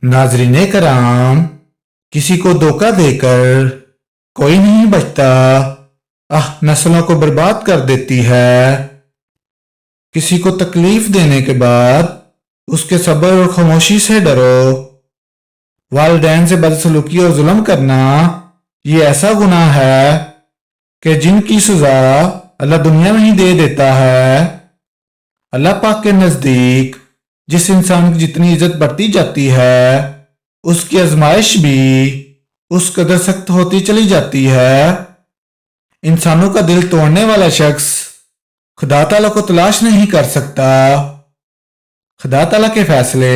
नाजरीन कराम, किसी को धोखा देकर कोई नहीं बचता। नस्लों को बर्बाद कर देती है। किसी को तकलीफ देने के बाद उसके सब्र और खामोशी से डरो। वालिदैन से बदसलूकी और जुल्म करना ये ऐसा गुनाह है कि जिनकी सजा अल्लाह दुनिया में ही दे देता है। अल्लाह पाक के नजदीक जिस इंसान की जितनी इज्जत बढ़ती जाती है, उसकी आजमाइश भी उस कदर सख्त होती चली जाती है। इंसानों का दिल तोड़ने वाला शख्स खुदा ताला को तलाश नहीं कर सकता। खुदा ताला के फैसले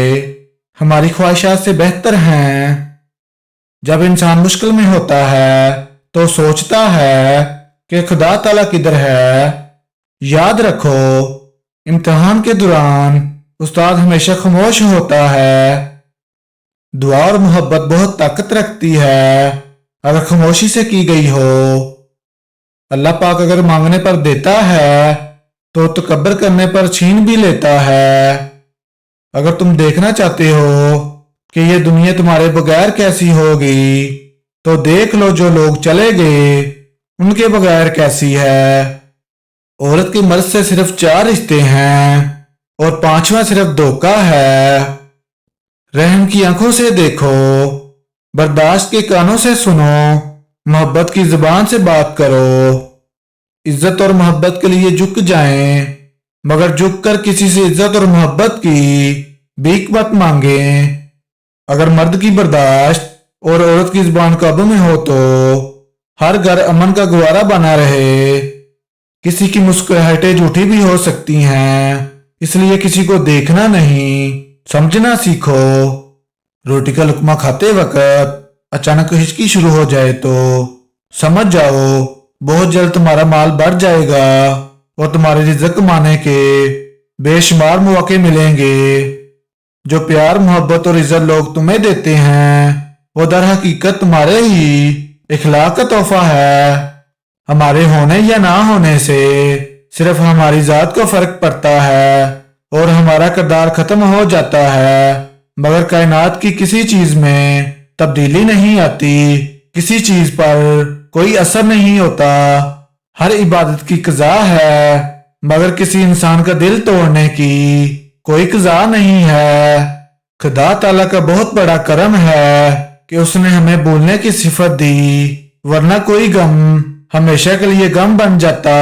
हमारी ख्वाहिशात से बेहतर हैं। जब इंसान मुश्किल में होता है तो सोचता है कि खुदा ताला किधर है। याद रखो, इम्तिहान के दौरान उस्ताद हमेशा खामोश होता है। दुआ और मोहब्बत बहुत ताकत रखती है अगर खामोशी से की गई हो। अल्लाह पाक अगर मांगने पर देता है तो तकब्बर करने पर छीन भी लेता है। अगर तुम देखना चाहते हो कि ये दुनिया तुम्हारे बगैर कैसी होगी, तो देख लो जो लोग चले गए उनके बगैर कैसी है। औरत के मर्द से सिर्फ 4 रिश्ते हैं और 5वां सिर्फ धोखा है। रहम की आंखों से देखो, बर्दाश्त के कानों से सुनो, मोहब्बत की जुबान से बात करो। इज्जत और मोहब्बत के लिए झुक जाएं, मगर झुक कर किसी से इज्जत और मोहब्बत की भीख मत मांगे। अगर मर्द की बर्दाश्त और औरत की जुबान काबू में हो तो हर घर अमन का गवारा बना रहे। किसी की मुस्कुराहटें झूठी भी हो सकती हैं, इसलिए किसी को देखना नहीं, समझना सीखो। रोटी का लुकमा खाते वक्त अचानक हिचकी शुरू हो जाए तो समझ जाओ बहुत जल्द तुम्हारा माल बढ़ जाएगा और तुम्हारे रिज़्क़ कमाने के बेशुमार मौके मिलेंगे। जो प्यार, मोहब्बत और इज्जत लोग तुम्हें देते हैं वो दर हकीकत तुम्हारे ही इखलाक का तोहफा है। हमारे होने या ना होने से सिर्फ हमारी जात को फर्क पड़ता है और हमारा किरदार खत्म हो जाता है, मगर कायनात की किसी चीज में तब्दीली नहीं आती, किसी चीज पर कोई असर नहीं होता। हर इबादत की क़ज़ा है, मगर किसी इंसान का दिल तोड़ने की कोई क़ज़ा नहीं है। खुदा ताला का बहुत बड़ा करम है कि उसने हमें भूलने की सिफत दी, वरना कोई गम हमेशा के लिए गम बन जाता।